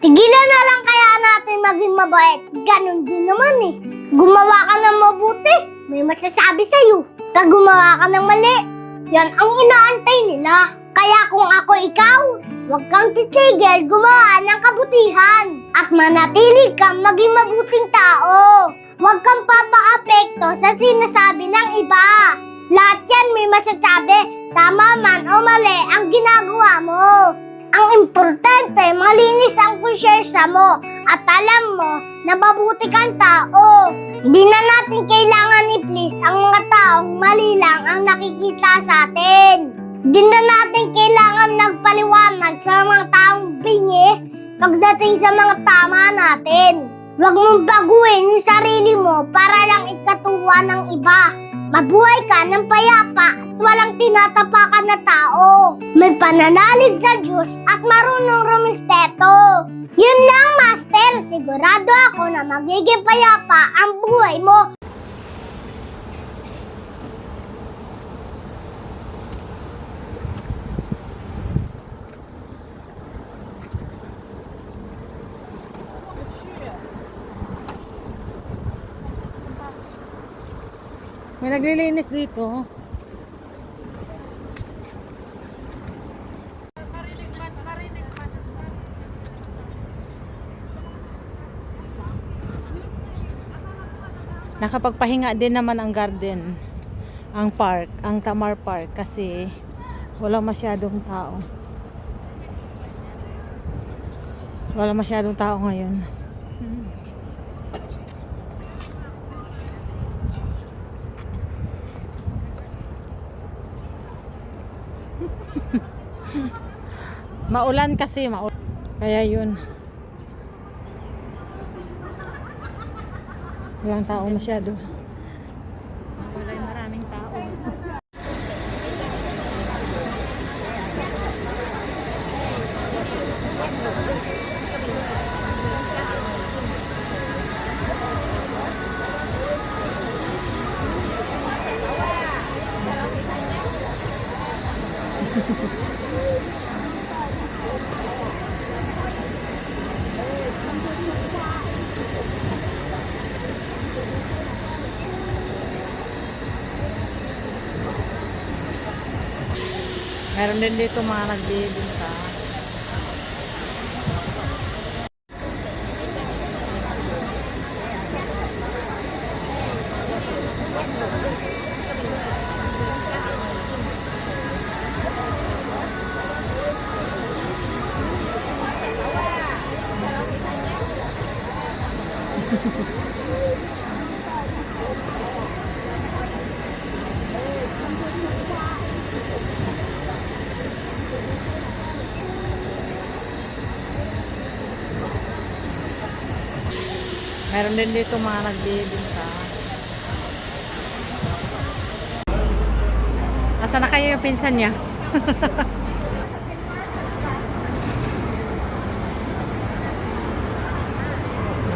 Tigilan na lang kaya natin maging mabait. Ganon din naman eh. Gumawa ka ng mabuti, may masasabi sa'yo. Pag gumawa ka ng mali, yan ang inaantay nila. Kaya kung ako ikaw, huwag kang titigil gumawa ng kabutihan. At manatili kang maging mabuting tao. Huwag kang papaapekto sa sinasabi ng iba. Lahat yan may masasabi, tama man o mali ang ginagawa mo. Ang importante, malinis ang konsyensya mo at alam mo na mabuti kang tao. Hindi na natin kailangan i-please ang mga taong mali lang ang nakikita sa atin. Hindi na natin kailangan nagpaliwanag sa mga taong bingi pagdating sa mga tama natin. Huwag mong baguhin yung sarili mo para lang ikatuwa ng iba. Mabuhay ka ng payapa at walang tinatapakan na tao. May pananalig sa Diyos at marunong rumispeto. Yun lang, Master. Sigurado ako na magiging payapa ang buhay mo. May naglilinis dito. Nakapagpahinga din naman ang garden, ang park, ang Tamar Park kasi wala masyadong tao. Wala masyadong tao ngayon. Maulan kasi, kaya yun. Walang tao masyado. Wala maraming tao. Meron din dito mga nagbibinta. Meron din dito mga nagbibinta. Asa na kayo yung pinsan niya?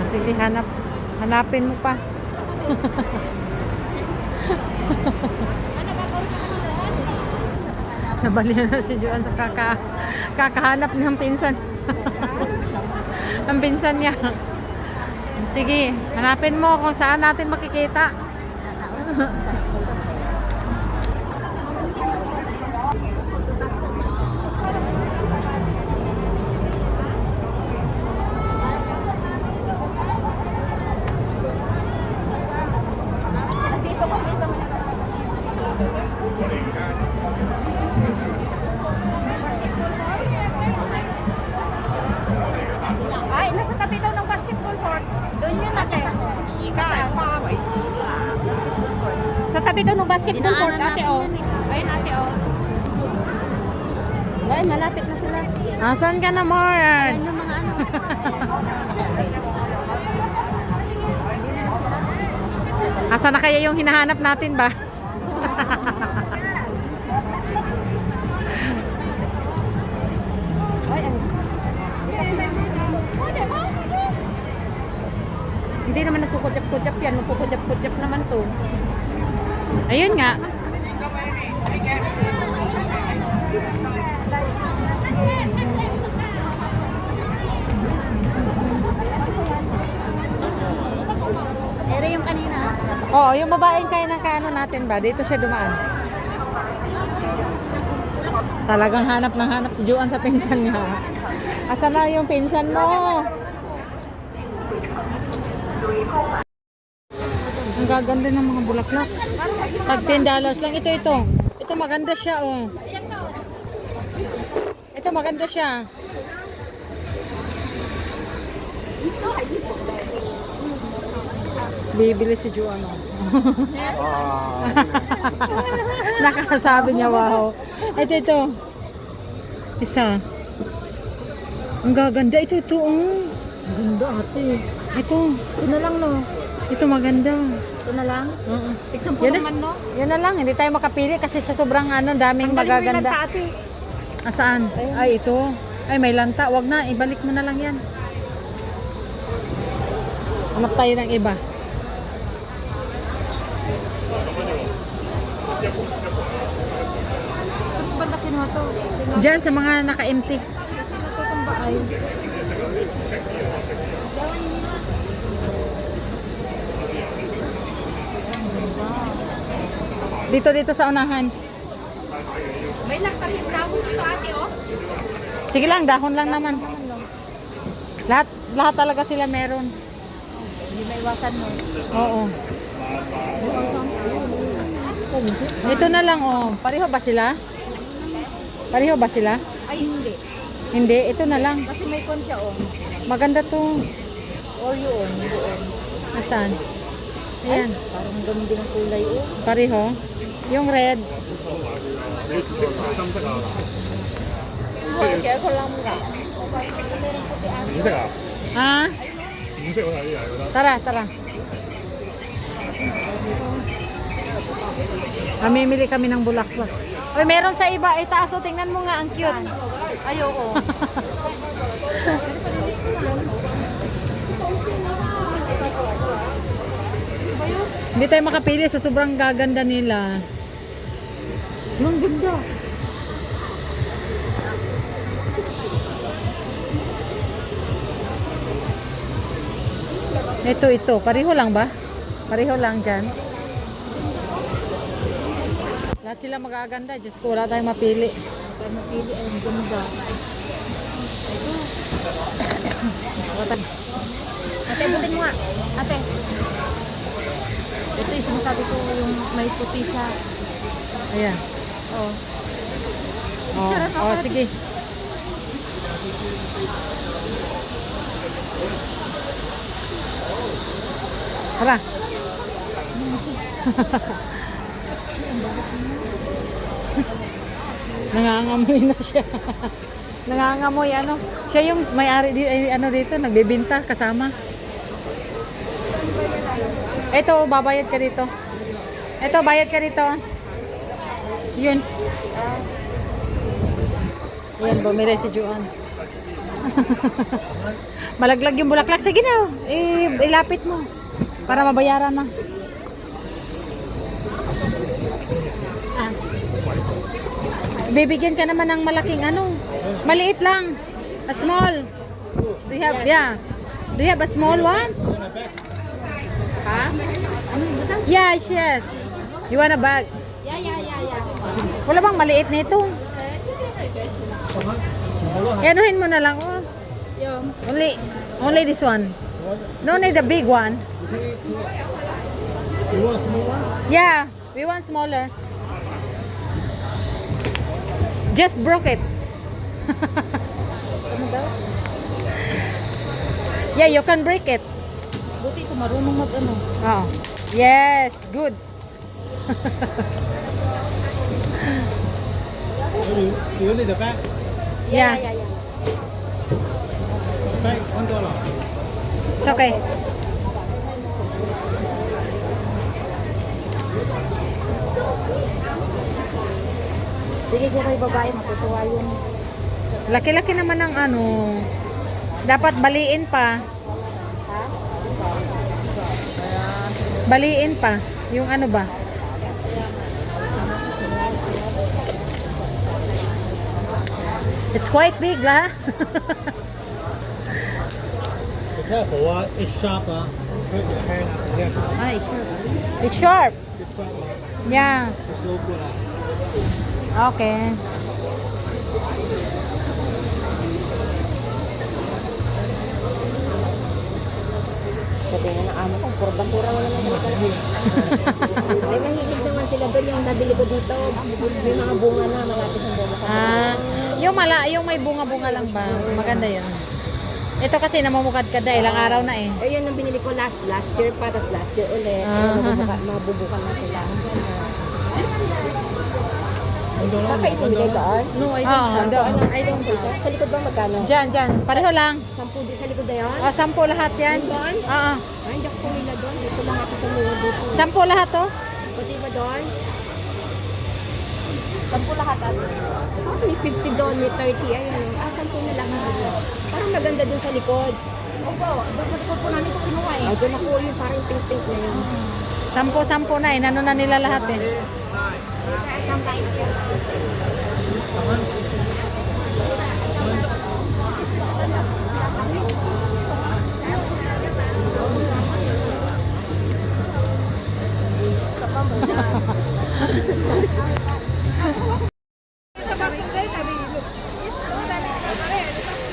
Sige, hanapin mo pa. Nabalian na si Joan sa kakahanap ng pinsan. Ang pinsan niya. Sige, hanapin mo kung saan natin makikita. Ay, nasa tabi daw ng basketball court. Doon yun ate. Sa tabi daw ng basketball court, ate oh. Ayun ate oh. Ay, malapit na sila. Asan ka na, Mars? Yung mga ano. Asan na kaya yung hinahanap natin ba? Hindi naman nagkukudyap-kudyap yan. Nagkukudyap-kudyap naman to. Ayun nga. Oo, yung babaeng kaya ng kaano natin ba? Dito siya dumaan. Talagang hanap ng hanap si Juan sa pinsan niya. Asan na yung pinsan mo? Ang gaganda ng mga bulaklak. Tag $10 lang. Ito. Ito maganda siya, oh. Ito maganda siya. Bibili si Juan, oh. Nakasabi niya, wow. Ito. Isa. Ang gaganda. Ito, oh. Ganda, ate. Ito na lang, no? Ito maganda. Ito na lang. Oo. Tigsan po Yan naman, no? Yan na lang, hindi tayo makapili kasi sa sobrang daming magaganda. Ate. Asaan? Ay, ito. Ay, may lanta. Wag na, ibalik mo na lang yan. Hanap tayo ng iba. Banda kinuha to. Diyan sa mga naka-empty. Dito sa unahan. May nagtapit dahon dito, ate, oh. Sige lang, dahon lang naman. Lahat talaga sila meron. Hindi maiwasan mo. Oo. Ito na lang, oh. Pareho ba sila? Ay, hindi. Hindi, ito na lang. Kasi may kon siya, oh. Maganda to. Or yun, doon. Nasaan? Ayan. Parang ganun din ang kulay, oh. Pareho. Yung red. Kaya ko lang nga. Ha? Tara. Mamimili kami ng bulaklak. Uy, meron sa iba. Itaas o, tingnan mo nga. Ang cute. Ayoko. Hindi tayo makapili sa sobrang gaganda nila. Ang ganda. Ito. Pareho lang ba? Pareho lang dyan. Lahat sila magaganda. Diyos ko, wala tayong mapili. Kaya mapili ay ang ganda. Ate, butin mo nga. Ate. Ito yung sinasabi ko yung may puti siya. Ayan. Oh. Sige. Tara. Nangangamoy na siya. Nangangamoy ano. Siya yung may-ari dito, nagbebenta kasama. Ito, babayad ka dito. Ito, bayad ka dito. Yun. Yan, bumili si Juan. Malaglag yung bulaklak. Sige na, ilapit mo. Para mabayaran na. Bibigyan ka naman ng malaking ano. Maliit lang. A small. Do you have, Do you have a small one? Ha? Ano ba? Yes. You want a bag? Yeah. Wala bang maliit nito? Anuhin mo na lang, oh. Yung. Only this one. No need the big one. You want small one? Yeah, we want smaller. Just broke it. Ano daw? Yeah, you can break it. Buti ko marunong mag-ano. Oh. Yes, good. You need the bag? Yeah. Bag, $1. It's okay. Bigay ko kay babae, matutuwa yun. Laki-laki naman ng ano. Dapat baliin pa. Baliin pa. Yung ano ba? It's quite big, lah. Be careful, it's sharp. put your hand up here. Ay, sure. It's sharp. It's sharp. Yeah. It's no good. Okay. Sabi nga ng amo ko, puro basura nga naman dito. Ay, mahilig naman sila doon. Yung nabili ko dito, may mga bunga na, malapit ang bunga. Yung may bunga-bunga lang ba? Maganda yun. Ito kasi namumukad ka na, ilang araw na eh. Eh, yun ang binili ko last year pa, tapos last year ulit. Mabubukan na sila. Kakain mo bigay doon? No, I don't. doon. I don't think so. Sa likod ba magkano? Dyan. Pareho lang. 10 din sa likod na yun? 10 lahat yan. Doon? Oo. Ay, hindi ako pumila doon. Dito lang ako sa mga dito. 10 lahat to. Pati ba doon? 10 lahat at. May 50 doon, may 30. Ayan. 10 na lang. Parang maganda doon sa likod. Opo, doon sa likod po namin ito kinuha eh. Doon ako yung parang pink-pink na yun. 10 na, inano na nila lahat eh.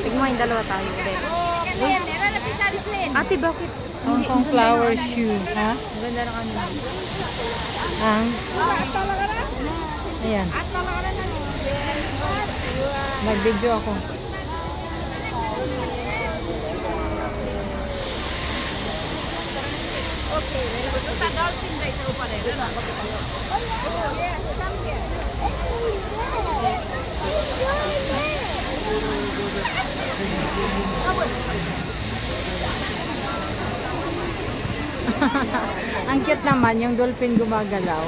Tigmo yung dalawa tayo. Ate, bakit? Hong Kong flower shoe. Ha? Ganda ng ano. Ang? Ayan. Nag-video ako. Ang cute naman, yung dolphin gumagalaw.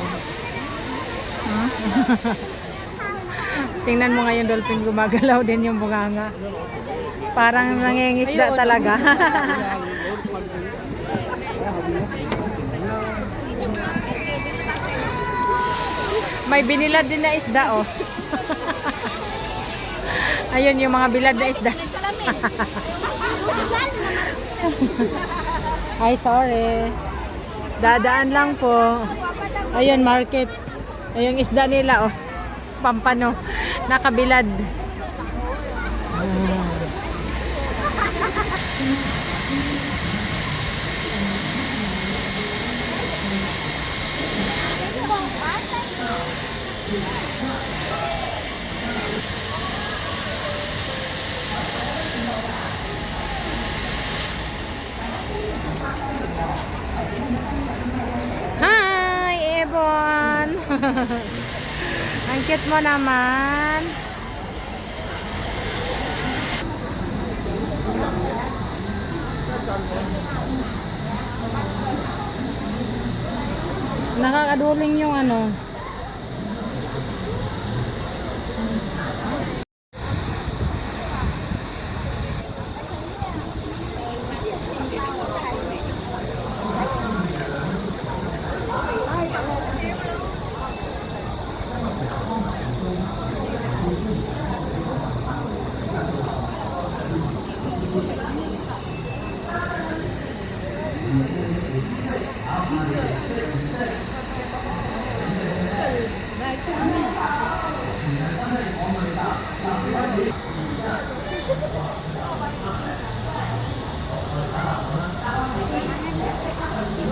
Huh? Tingnan mo nga yung dolphin gumagalaw din yung bunganga. Parang nangingisda talaga. May binilad din na isda, oh. Ayun yung mga bilad na isda. Ay, sorry. Dadaan lang po. Ayun, market. Ayun, isda nila, oh. Pampano. Nakabilad. Hi, Ebon! Ang cute mo naman. Nakakaduling yung ano.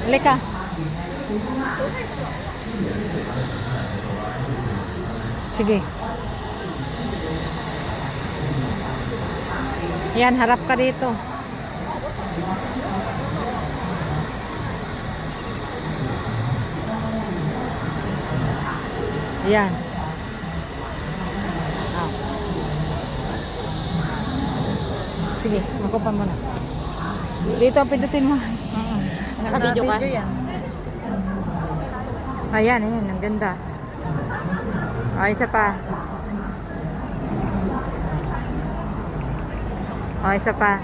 Halika. Sige. Yan, harap ka dito. Yan. Ah. Sige, makupan mo na. Dito, pindutin mo. Naka-video ka? Yan. Ayan, ayan. Ang ganda. O, isa pa. O, isa pa.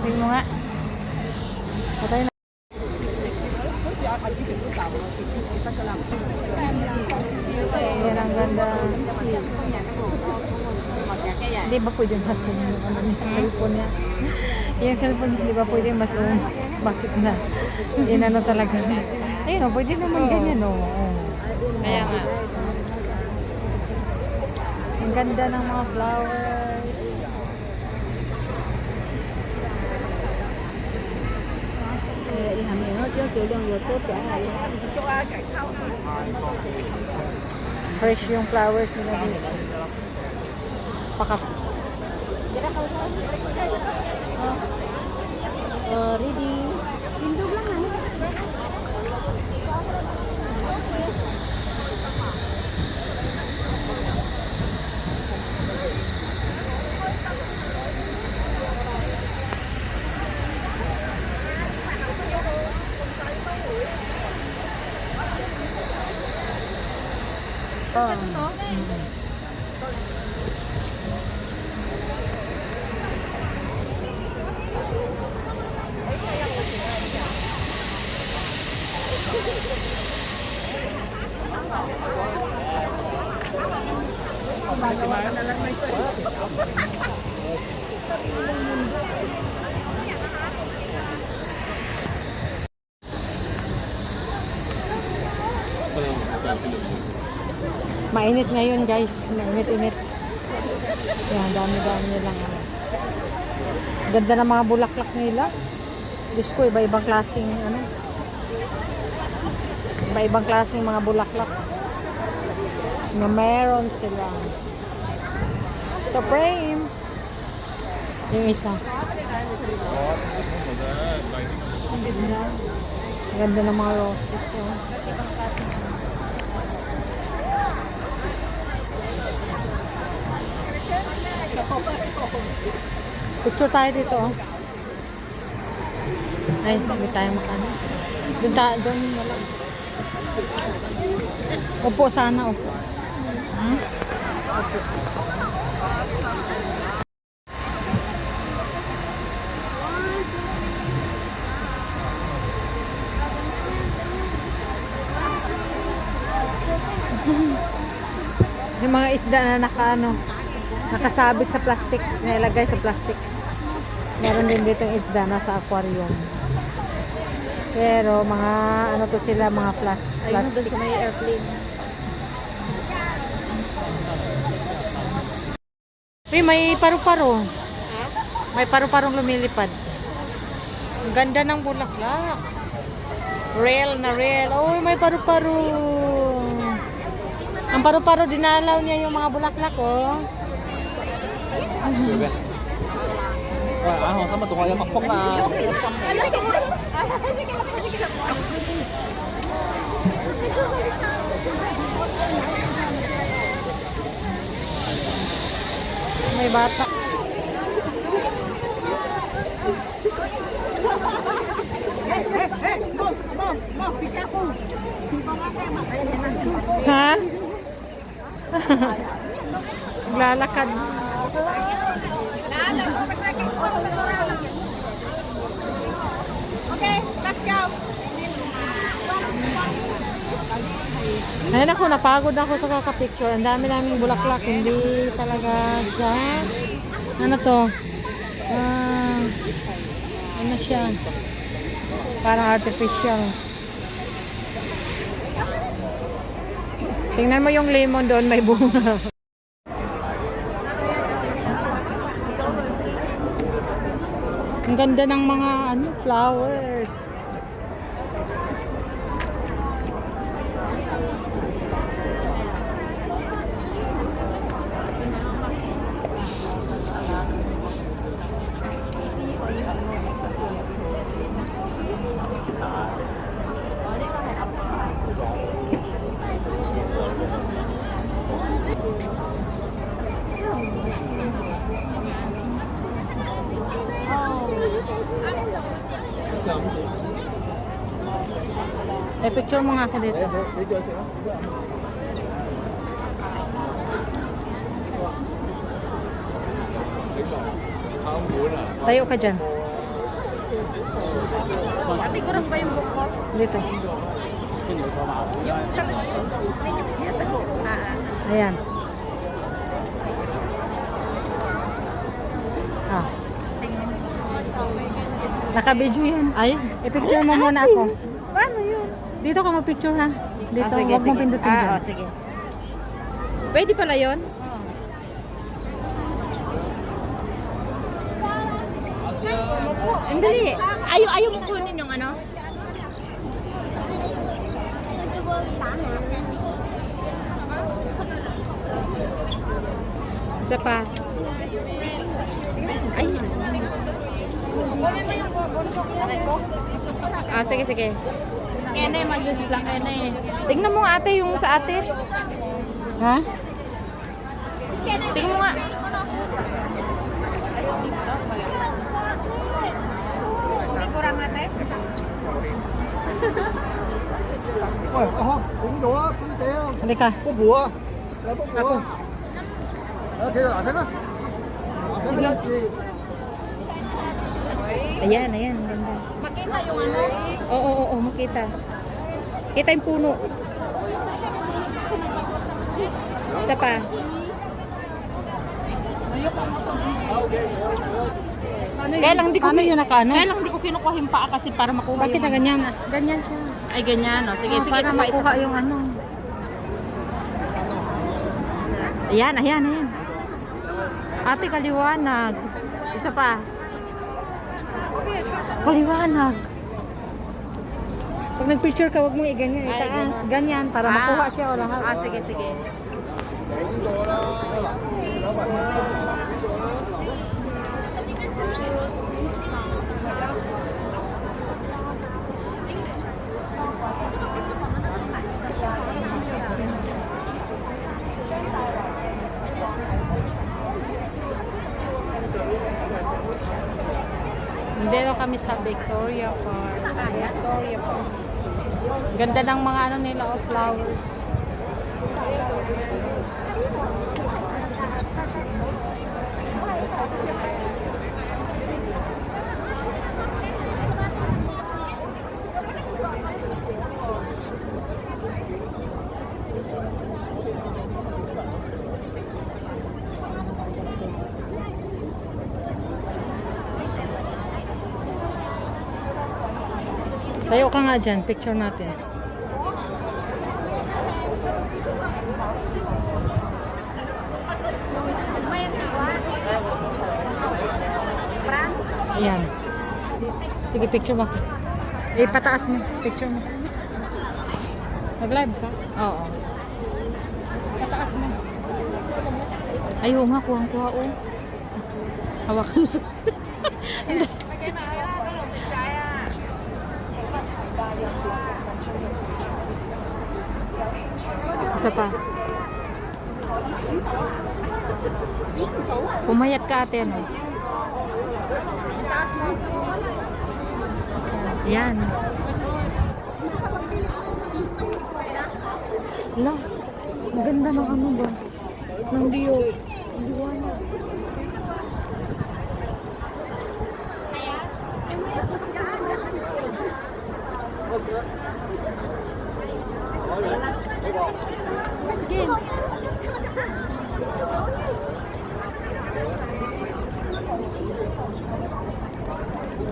Tingnan mo nga. Patay na. Ayan, ang ganda. Hindi ba pwede ma-zoom yung ano niya, cellphone niya? Yung cellphone niya, hindi ba pwede ma-zoom? Bakit na? Inano talaga. Ayun, pwede naman ganyan, no? Kaya nga. Ang ganda ng mga flowers. Fresh yung flowers nila dito. Paka. Ready. Pindog lang ano. Mainit ngayon guys, mainit-init. Yan, dami-dami nilang ano. Ganda ng mga bulaklak nila. Diyos ko, iba-ibang klaseng ano. Iba-ibang klaseng mga bulaklak. Na meron sila. So, frame. Yung isa. Ang ganda. Ang ganda ng mga roses. Oh. Picture tayo dito. Oh. Ay, hindi tayo makano. Doon na lang. Upo sana, upo. Hmm? Upo. Yung mga isda na nakasabit sa plastic, nilagay sa plastic. Meron din dito yung isda nasa aquarium. Pero mga ano to sila, mga plastic. Ayun doon sa may airplane. Uy, may paru-paro. May paru-parong lumilipad. Ang ganda ng bulaklak. Real na real. Uy, may paru-paro. Ang paru-paro, dinalaw niya yung mga bulaklak, oh. Wah, sama tuh kalau makpok na. May bata. Ha? Lalakad. Okay, let's go. Ayun ako, napagod ako sa kakapicture. Ang dami-daming bulaklak. Hindi talaga siya. Ano to? Ano siya? Parang artificial. Tingnan mo yung lemon doon, may bunga. Ang ganda ng mga flowers. Picture mo nga ako dito. Tayo ka dyan. Ate, gurang ba yung book ko? Dito. Yung Ayan. Naka-video yan. Ay. I-picture mo muna ako. Paano yun? Dito ka mag-picture ha. Dito, sige, huwag mong sige. pindutin dyan. Sige. Pwede pala yun? Ang dali. Ayaw mo kunin yung ano? Isa pa. Ay. Sige, sige. Kene, mag-use lang kene. Tingnan mo nga ate yung sa ate. Ha? Tingnan mo nga. Hindi kurang natin. Ôi, cũng đủ á, cũng thế không? Halika. Bốc búa. Lấy bốc Ako. búa. Thế là xem á. Xem á. Ayan, ayan. Ganda. Makita yung ano? Oo, makita. Kita yung puno. Isa pa. Kaya lang hindi ko Paano yun nakaano? Kaya lang hindi ko kinukuha yung paa kasi para makuha Bakit yung na ganyan? Ganyan siya. Ay ganyan, no. Sige, sige, para isa pa, isa makuha pa. yung ano. Ayan, ayan, ayan. Ate, kaliwanag. Isa pa. Kaliwanag. Pag nag-picture ka, huwag mo i-ganyan. Ay, Itaas. Ganyan, para makuha siya o lahat. Sige, sige. Dito kami sa Victoria Park. Victoria Park. Ganda ng mga ano nila, oh, flowers. Tayo ka nga dyan, picture natin. Ayan. Sige, picture mo. Pataas mo, picture mo. Mag-live ka? Oo. Pataas mo. Ayaw nga, kuha-kuha, oh. Hawakan mo sa... Isa pa. Pumayat ka ate, ano? Yan. Ala, maganda ng ano ba? Ng diyo. Liwanag.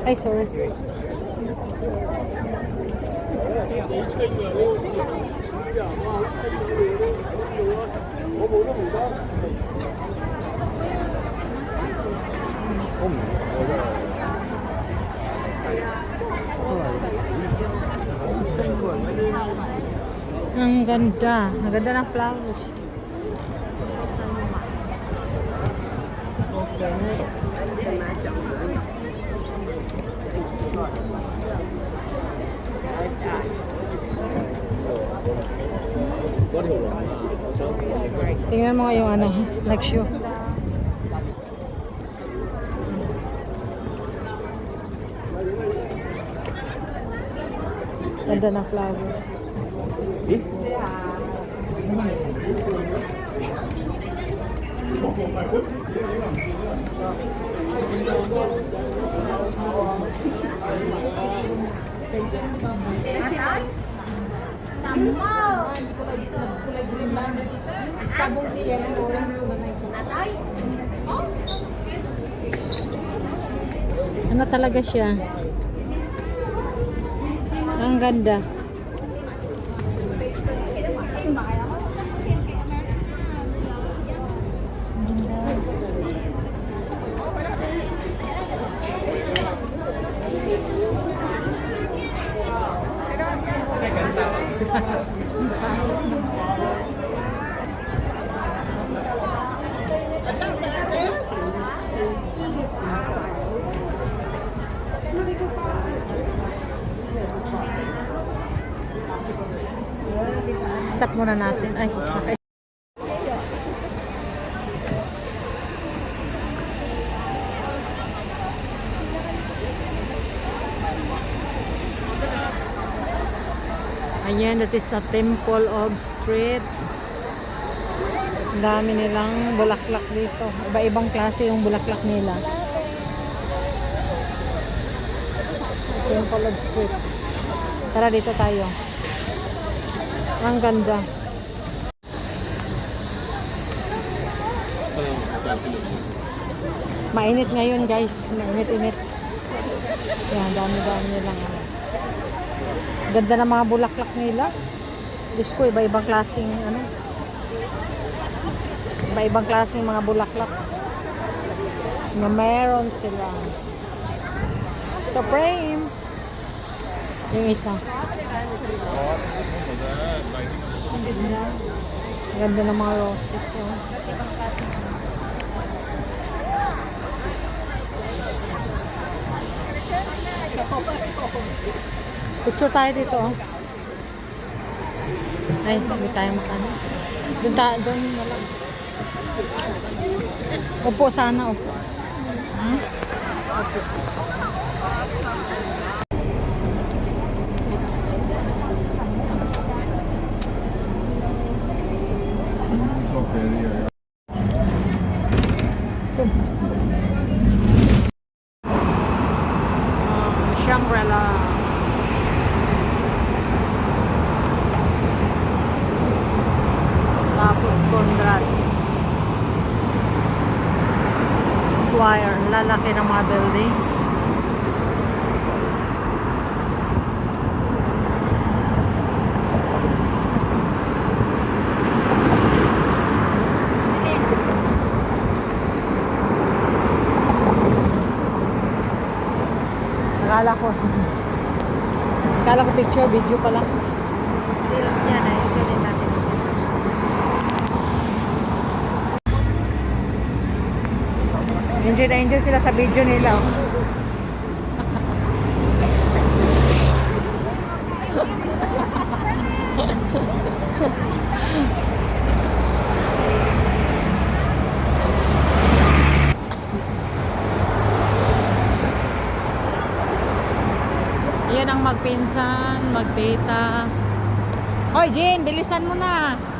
Ay, sorry. Ang ganda. Ang ganda ng flowers. Tingnan mo nga yung ano, next show. Ganda ng flowers. Sabong niya ng orange ko na ito. Atay? Ano talaga siya? ganda. Tap muna natin. Ay, naka- Ayan, that is a Temple of Street. Ang dami nilang bulaklak dito. Iba-ibang klase yung bulaklak nila. Temple of Street. Tara, dito tayo. Ang ganda. Mainit ngayon, guys. Mainit-init. Yan, dami-dami nilang ano. Ganda ng mga bulaklak nila. Diyos ko, iba-ibang klaseng ano. Iba-ibang klaseng mga bulaklak. Na meron sila. Supreme. Yung isa. Ganda ng mga roses. Oh. Picture tayo dito. Oh. Ay, hindi tayo makano. Doon na lang. Opo, sana. Opo. Opo. Shangri-La. Tapos Conrad. Swire. Lalaki ng mga building. Akala ko picture, video pala. Yan ay, ito din natin. Enjoy na enjoy sila sa video nila. Oh. Yan ang magpinsan, magtita. Hoy, Jane, bilisan mo na.